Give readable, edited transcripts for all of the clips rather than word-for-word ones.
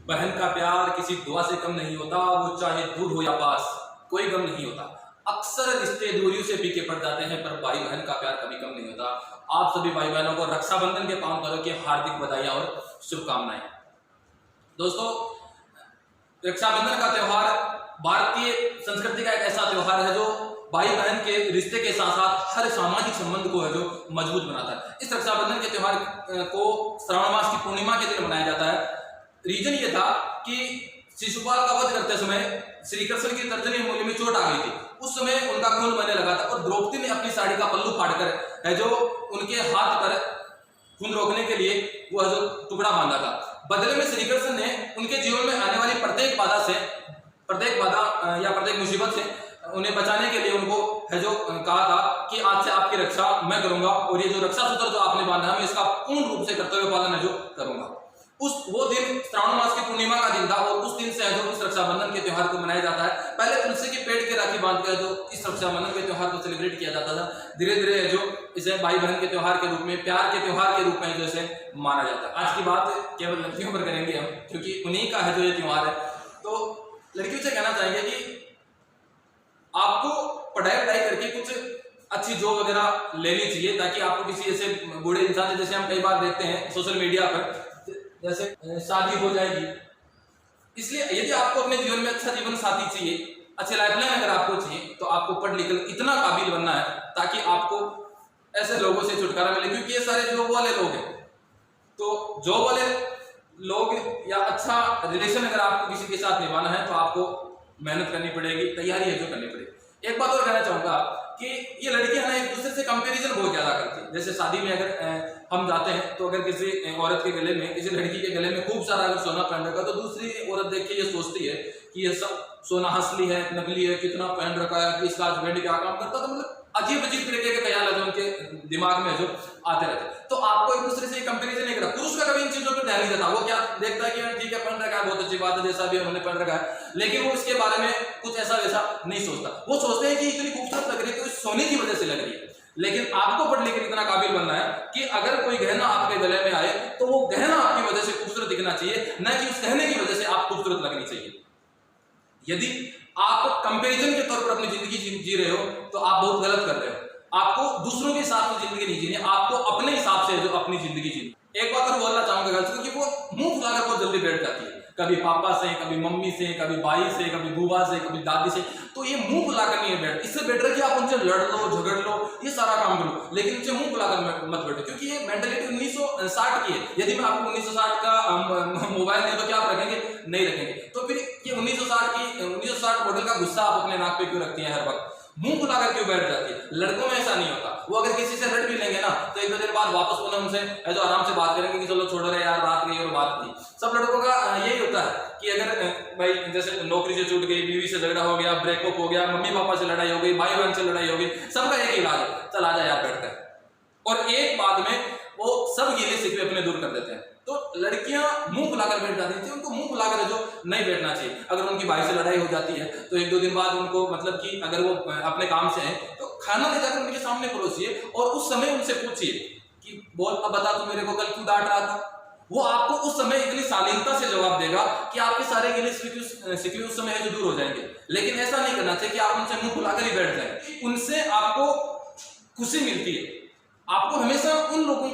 बहन का प्यार किसी दुआ से कम नहीं होता, वो चाहे दूर हो या पास, कोई गम नहीं होता। अक्सर रिश्ते दूरियों से फीके पड़ जाते हैं, पर भाई बहन का प्यार कभी कम नहीं होता। आप सभी भाई बहनों को रक्षाबंधन के पावन पर्व की हार्दिक बधाइयां और शुभकामनाएं। दोस्तों, रक्षाबंधन का त्योहार भारतीय संस्कृति का एक ऐसा त्योहार है जो भाई बहन के रिश्ते के साथ साथ हर सामाजिक संबंध को है जो मजबूत बनाता है। इस रक्षाबंधन के त्योहार को श्रावण मास की पूर्णिमा के दिन मनाया जाता है। रीजन ये था कि शिशुपाल का वध करते समय श्री कृष्ण की तर्जनी मूल्य में चोट आ गई थी। उस समय उनका खून बहने लगा था और द्रौपदी ने अपनी साड़ी का पल्लू फाड़कर है जो उनके हाथ पर खून रोकने के लिए वो जो टुकड़ा बांधा था। बदले में श्री कृष्ण ने उनके जीवन में आने वाली प्रत्येक बाधा या प्रत्येक मुसीबत से उन्हें बचाने के लिए उनको है जो कहा था कि आज से आपकी रक्षा मैं करूंगा और ये जो रक्षा सूत्र जो आपने बांधा है मैं इसका पूर्ण रूप से कर्तव्य पालन है जो करूंगा। वो दिन श्रावण मास की पूर्णिमा का दिन था और उस दिन से है जो इस रक्षाबंधन के त्योहार को मनाया जाता है। पहले तुलसी के पेड़ के राखी बांध कर जो इस रक्षाबंधन के त्योहार को सेलिब्रेट किया जाता था, धीरे धीरे जो इसे भाई बहन के त्योहार के रूप में, प्यार के त्योहार के रूप में जो इसे माना जाता है। आज की बात केवल लड़कियों पर करेंगे हम, क्योंकि उन्हीं का है जो ये त्योहार है। तो लड़कियों से कहना चाहेंगे कि आपको पढ़ाई करके कुछ अच्छी जॉब वगैरह लेनी चाहिए, ताकि आपको किसी ऐसे बूढ़े इंसान से, जैसे हम कई बार देखते हैं सोशल मीडिया पर, जैसे शादी हो जाएगी। इसलिए यदि आपको अपने जीवन में अच्छा जीवन साथी चाहिए, अच्छे लाइफलाइन अगर आपको चाहिए, तो आपको पढ़ लिख इतना काबिल बनना है ताकि आपको ऐसे लोगों से छुटकारा मिले, क्योंकि ये सारे जॉब वाले लोग हैं। तो जॉब वाले लोग या अच्छा रिलेशन अगर आपको किसी के साथ निभाना है तो आपको मेहनत करनी पड़ेगी, तैयारी है जो करनी पड़ेगी। एक बात और कहना चाहूंगा कि ये लड़कियां ना एक दूसरे से कंपैरिजन बहुत ज्यादा करती हैं। जैसे शादी में अगर हम जाते हैं तो अगर किसी औरत के गले में, किसी लड़की के गले में खूब सारा अगर सोना पहन रखा, तो दूसरी औरत देख के ये सोचती है कि ये सब सोना असली है, नकली है, कितना पहन रखा है, कि इसका हस्बैंड क्या काम करता। तो मतलब अजीब अजीब तरीके के ख्याल है जो उनके दिमाग में जो आते रहते। तो आपको एक दूसरे से कंपैरिजन नहीं करना। पुरुष का कभी इन चीजों पर ध्यान नहीं देता। वो क्या देखता है कि ठीक है पहन रखा है, बहुत अच्छी बात है, जैसा भी उन्होंने पहन रखा है, लेकिन वो इसके बारे में कुछ ऐसा वैसा नहीं सोचता। वो सोचते हैं कि इतनी खूबसूरत लग रही है तो इस सोने की वजह से लग रही है। लेकिन आपको पढ़ लिख इतना काबिल बनना है कि अगर कोई गहना आपके गले में आए तो वो गहना आपकी वजह से खूबसूरत दिखना चाहिए, न कि उस गहने की वजह से आप खूबसूरत लगनी चाहिए। यदि आप कंपैरिजन के तौर पर अपनी जिंदगी जी रहे हो तो आप बहुत गलत कर रहे हो। आपको दूसरों के हिसाब से जिंदगी नहीं जीनी, आपको अपने हिसाब से जो अपनी जिंदगी जीनी। एक बात और बोलना चाहूंगा गर्ल्स को कि वो मुंह फुलाकर बहुत जल्दी बैठ जाती है, कभी पापा से, कभी मम्मी से, कभी भाई से, कभी बुआ से, कभी दादी से। तो ये मुंह फुलाकर नहीं बैठ, इससे बेटर कि आप उनसे लड़ लो, झगड़ लो, ये सारा काम करो, लेकिन उनसे मुंह फुलाकर मत बैठो, क्योंकि ये मेंटालिटी 1960 की है। यदि मैं आपको 1960 का मोबाइल दे तो क्या आप रखेंगे? नहीं रखेंगे। तो फिर ये 1960 मॉडल का गुस्सा आप अपने नाक पे क्यों रखती हैं? हर वक्त मुंह फुलाकर क्यों बैठ जाती है? लड़कों में ऐसा नहीं होता। वो अगर किसी से लड़ भी लेंगे ना तो एक दो दिन बाद वापस उनसे जो आराम से बात करेंगे कि चलो छोड़ो रे यार, बात गई और बात नहीं। सब लड़कों का यही होता है कि अगर भाई जैसे नौकरी से छूट गई, बीवी से झगड़ा हो गया, ब्रेकअप हो गया, मम्मी पापा से लड़ाई हो गई, भाई बहन से लड़ाई हो गई, सबका एक ही इलाज है, चल आ जा यार बैठते हैं, और एक बात में वो सब गिले शिकवे अपने दूर कर देते हैं। तो लड़कियां मुंह फुलाकर बैठ जाती हैं, उनको मुंह फुलाकर जो नहीं बैठना चाहिए। अगर उनकी भाई से लड़ाई हो जाती है तो एक दो दिन बाद उनको मतलब कि अगर वो अपने काम से हैं तो खाना ले जाकर उनके सामने परोसिए और उस समय उनसे पूछिए कि बोल अब बता तू मेरे को कल क्यों डांट रहा था। वो आपको उस समय इतनी शालीनता से जवाब देगा कि आपके सारे गिले शिकवे उस समय जो दूर हो जाएंगे। लेकिन ऐसा नहीं करना चाहिए कि आप उनसे मुंह फुलाकर ही बैठ जाए। उनसे आपको खुशी मिलती है। आपको हमेशा उन लोगों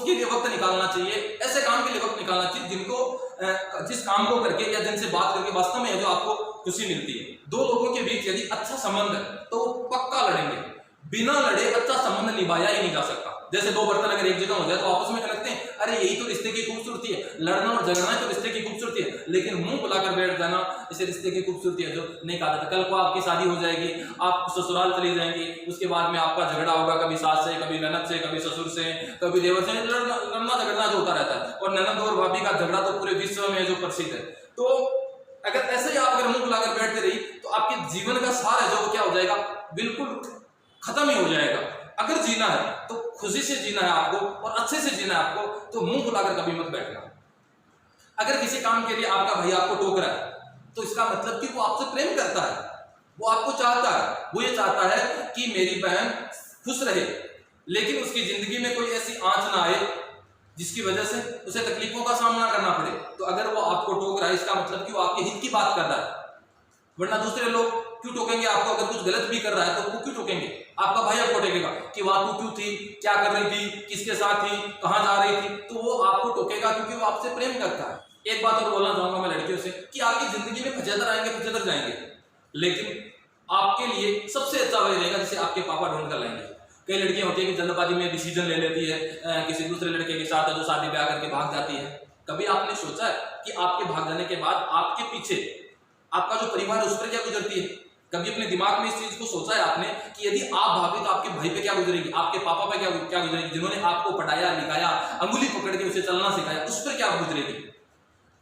के लिए वक्त निकालना चाहिए, ऐसे काम के लिए वक्त निकालना चाहिए जिनको जिस काम को करके या जिनसे बात करके वास्तव में जो आपको खुशी मिलती है। दो लोगों के बीच यदि अच्छा संबंध है तो वो पक्का लड़ेंगे, बिना लड़े अच्छा संबंध निभाया ही नहीं जा सकता। जैसे दो बर्तन अगर एक जगह हो जाए तो आपस में लगते हैं अरे यही तो रिश्ते की खूबसूरती है, लड़ना और झगड़ना तो रिश्ते की खूबसूरती है। लेकिन मुंह बुलाकर बैठ जाना इसे रिश्ते की खूबसूरती है जो नहीं कहा जाता। कल को आपकी शादी हो जाएगी, आप ससुराल चली जाएंगी, उसके बाद में आपका झगड़ा होगा कभी सास से, कभी ननद से, कभी ससुर से, कभी देवर से, लड़ना झगड़ना जो होता रहता है। और ननद और भाभी का झगड़ा तो पूरे विश्व में जो प्रसिद्ध है। तो अगर ऐसे ही आप अगर मुंह बुलाकर बैठते रही तो आपके जीवन का सार है जो क्या हो जाएगा, बिल्कुल खत्म ही हो जाएगा। अगर जीना है तो खुशी से जीना है आपको और अच्छे से जीना है आपको, तो मुंह फुलाकर कभी मत बैठना। अगर किसी काम के लिए आपका भाई आपको टोक रहा है तो इसका मतलब कि वो आपसे प्रेम करता है, वो आपको चाहता है, वो ये चाहता है कि मेरी बहन खुश रहे, लेकिन उसकी जिंदगी में कोई ऐसी आंच ना आए जिसकी वजह से उसे तकलीफों का सामना करना पड़े। तो अगर वो आपको टोक रहा है इसका मतलब कि वो आपके हित की बात कर रहा है, वरना दूसरे लोग क्यों टोकेंगे आपको? अगर कुछ गलत भी कर रहा है तो वो क्यों टोकेंगे? आपका भाई आपको टोकेगा कि वहां तू क्यों थी, क्या कर रही थी, किसके साथ थी, कहां जा रही थी, तो वो आपको टोकेगा क्योंकि वो आपसे प्रेम करता है। एक बात और बोलना चाहूंगा मैं लड़कियों से कि आपकी जिंदगी में फचेदर आएंगे, फचेदर जाएंगे, लेकिन आपके लिए सबसे अच्छा वही रहेगा जिसे आपके पापा ढूंढ कर लाएंगे। कई लड़कियां होती है कि जल्दबाजी में डिसीजन ले लेती है, किसी दूसरे लड़के के साथ जो शादी ब्याह करके भाग जाती है। कभी आपने सोचा है कि आपके भाग जाने के बाद आपके पीछे आपका जो परिवार है उस पर क्या गुजरती है? कभी अपने दिमाग में इस चीज को सोचा है आपने कि यदि आप भागे तो आपके भाई पे क्या गुजरेगी, आपके पापा पे क्या गुजरेगी, जिन्होंने आपको पढ़ाया लिखाया, अंगुली पकड़ के उसे चलना सिखाया, उस पर क्या गुजरेगी?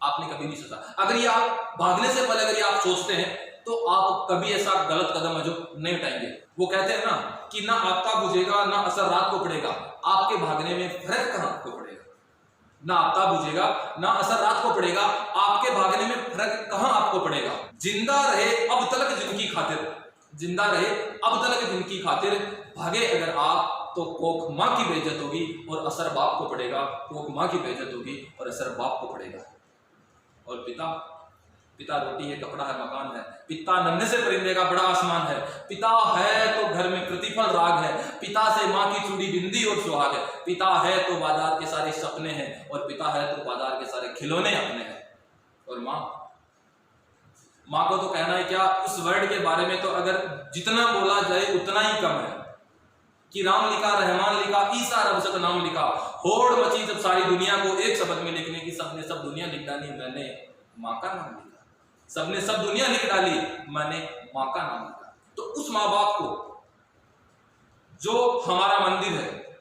आपने कभी नहीं सोचा। अगर ये आप भागने से पहले अगर ये आप सोचते हैं तो आप कभी ऐसा गलत कदम है जो नहीं उठाएंगे। वो कहते हैं ना कि ना आपका बुझेगा ना असर रात को पड़ेगा, आपके भागने में फर्क कहां आपको पड़ेगा? ना आपका बुझेगा ना असर रात को पड़ेगा, आपके भागने में फर्क कहां आपको पड़ेगा? जिंदा रहे अब तलक जिनकी खातिर, जिंदा रहे अब तलक जिनकी खातिर, भागे अगर आप तो कोख मां की बेइज्जत होगी और असर बाप को पड़ेगा, कोख मां की बेइज्जत होगी और असर बाप को पड़ेगा। और पिता, पिता रोटी है, कपड़ा है, मकान है, पिता नन्हे से परिंदे का बड़ा आसमान है, पिता है तो घर में प्रतिफल राग है, पिता से माँ की चूड़ी बिंदी और सुहाग है, पिता है तो बाजार के सारे सपने हैं और पिता है तो बाजार के सारे खिलौने अपने हैं। और माँ, माँ को तो कहना है क्या उस वर्ड के बारे में, तो अगर जितना बोला जाए उतना ही कम है कि राम लिखा, रहमान लिखा, ईसा रब सत नाम लिखा, होड़ मची जब सारी दुनिया को एक शब्द में लिखने की, सबने सब दुनिया लिख डाली, मैंने माँ का नाम लिखा। सबने सब दुनिया लिख डाली, मैंने माँ का नाम लिखा। तो उस माँ बाप को जो हमारा मंदिर है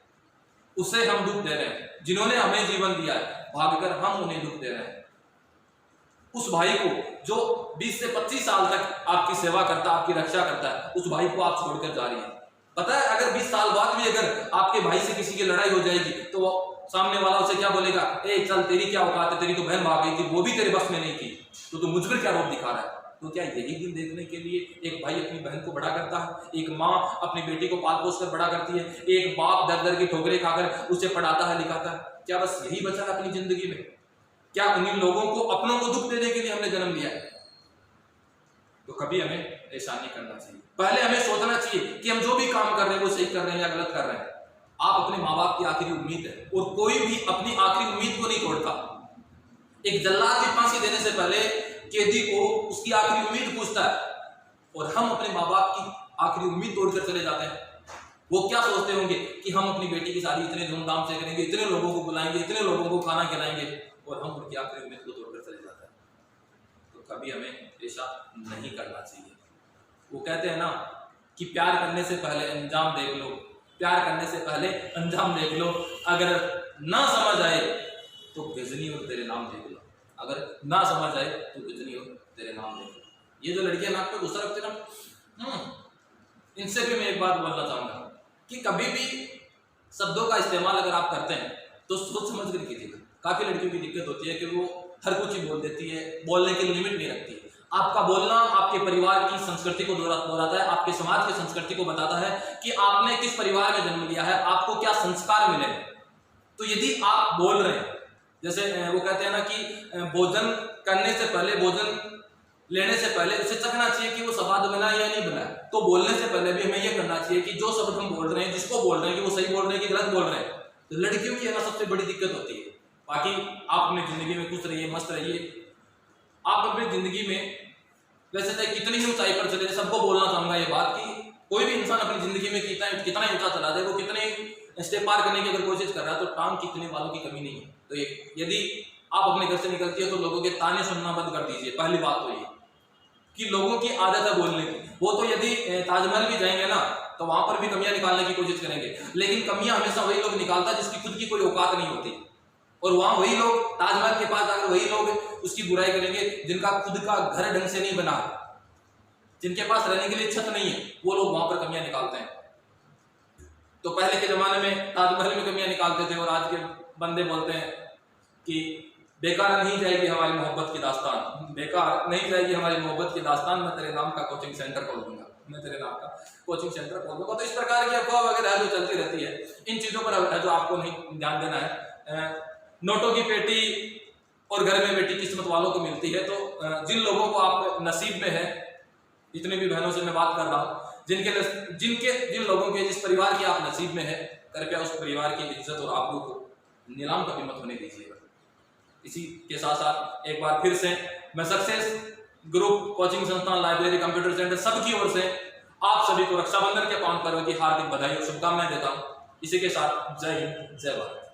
उसे हम दुख दे रहे हैं, जिन्होंने हमें जीवन दिया है, भागकर हम उन्हें दुख दे रहे हैं। उस भाई को जो 20 से 25 साल तक आपकी सेवा करता, आपकी रक्षा करता है, उस भाई को आप छोड़कर जा रही है। पता है अगर 20 साल बाद भी अगर आपके भाई से किसी की लड़ाई हो जाएगी तो वो सामने वाला उसे क्या बोलेगा? ए चल, तेरी क्या औकात है, तेरी तो बहन भाग गई थी, वो भी तेरे बस में नहीं थी, तो मुझ पर क्या रोक दिखा रहा है? तो क्या यही दिन देखने के लिए एक भाई अपनी बहन को बड़ा करता है, एक माँ अपनी बेटी को पाल पोस कर बड़ा करती है, एक बाप दर दर की ठोकरें खाकर उसे पढ़ाता है, लिखाता है? क्या बस यही बचा है अपनी जिंदगी में? क्या उन्हीं लोगों को, अपनों को दुख देने के लिए हमने जन्म लिया है? तो कभी हमें ऐसा नहीं करना चाहिए। पहले हमें सोचना चाहिए कि हम जो भी काम कर रहे हैं वो सही कर रहे हैं या गलत कर रहे हैं। आप अपने माँ बाप की आखिरी उम्मीद है और कोई भी अपनी आखिरी उम्मीद को नहीं तोड़ता। एक जल्लाद की फांसी देने से पहले कैदी को उसकी आखिरी उम्मीद पूछता है और हम अपने माँ बाप की आखिरी उम्मीद तोड़कर चले जाते हैं। वो क्या सोचते होंगे कि हम अपनी बेटी की शादी इतने धूमधाम से करेंगे, इतने लोगों को बुलाएंगे, इतने लोगों को खाना खिलाएंगे, और हम उनकी आखिरी उम्मीद को तोड़कर चले जाते हैं। तो कभी हमें ऐसा नहीं करना चाहिए। वो कहते हैं ना कि प्यार करने से पहले अंजाम देख लो, प्यार करने से पहले अंजाम देख लो, अगर ना समझ आए तो गजनी और तेरे नाम देख लो, अगर ना समझ आए तो गजनी और तेरे नाम देख लो। ये जो लड़कियां नाक पे गुस्सा रखते ना, इनसे भी मैं एक बात बोलना चाहूंगा कि कभी भी शब्दों का इस्तेमाल अगर आप करते हैं तो सोच समझ कर कीजिएगा। काफी लड़कियों की दिक्कत होती है कि वो हर कुछ ही बोल देती है, बोलने की लिमिट नहीं रखती है। आपका बोलना आपके परिवार की संस्कृति को दोहराता है, आपके समाज की संस्कृति को बताता है कि आपने किस परिवार में जन्म लिया है, आपको क्या संस्कार मिले। तो यदि आप बोल रहे हैं, जैसे वो कहते हैं ना कि भोजन करने से पहले, भोजन लेने से पहले उसे चखना चाहिए कि वो स्वाद बना या नहीं बना। तो बोलने से पहले भी हमें यह करना चाहिए कि जो शब्द हम बोल रहे हैं, जिसको बोल रहे हैं, कि वो सही बोल रहे हैं कि गलत बोल रहे हैं। तो लड़कियों की है ना सबसे बड़ी दिक्कत होती है। बाकी आप अपनी जिंदगी में खुश रहिए, मस्त रहिए। आप अपनी जिंदगी में वैसे तो कितनी ही ऊंचाई पर चले, सबको बोलना चाहूंगा ये बात कि कोई भी इंसान अपनी जिंदगी में कितना ही ऊंचा चला जाए, वो कितने स्टेप पार करने की अगर कोशिश कर रहा है तो टांग खींचने वालों की कमी नहीं है। तो यदि आप अपने घर से निकलती है तो लोगों के ताने सुनना बंद कर दीजिए। पहली बात तो ये कि लोगों की आदत है बोलने की। वो तो यदि ताजमहल भी जाएंगे ना तो वहां पर भी कमियां निकालने की कोशिश करेंगे, लेकिन कमियां हमेशा वही लोग निकालता है जिसकी खुद की कोई औकात नहीं होती। और वहां वही लोग, ताजमहल के पास जाकर वही लोग उसकी बुराई करेंगे जिनका खुद का घर ढंग से नहीं बना, जिनके पास रहने के लिए छत नहीं है, वो लोग वहां पर कमियां निकालते हैं। तो पहले के जमाने में ताजमहल में कमियां निकालते थे और आज के बंदे बोलते हैं कि बेकार नहीं जाएगी हमारी मोहब्बत की दास्तान, बेकार नहीं जाएगी हमारी मोहब्बत की दास्तान, मैं तेरे नाम का कोचिंग सेंटर खोल दूंगा, मैं तेरे नाम का कोचिंग सेंटर खोल दूंगा। तो इस प्रकार की अफवाह वगैरह जो चलती रहती है, इन चीजों पर जो आपको नहीं ध्यान देना है। नोटों की पेटी और घर में बेटी किस्मत वालों को मिलती है। तो जिन लोगों को आप नसीब में है, जितने भी बहनों से मैं बात कर रहा हूँ, जिन लोगों के जिस परिवार के आप नसीब में है, कृपया उस परिवार की इज्जत और आबरू को नीलाम कभी मत होने दीजिएगा। इसी के साथ साथ एक बार फिर से मैं सक्सेस ग्रुप कोचिंग संस्थान लाइब्रेरी कंप्यूटर सेंटर सबकी ओर से आप सभी को रक्षाबंधन के पावन पर्व की हार्दिक बधाई और शुभकामनाएं देता हूं। इसी के साथ जय हिंद, जय भारत।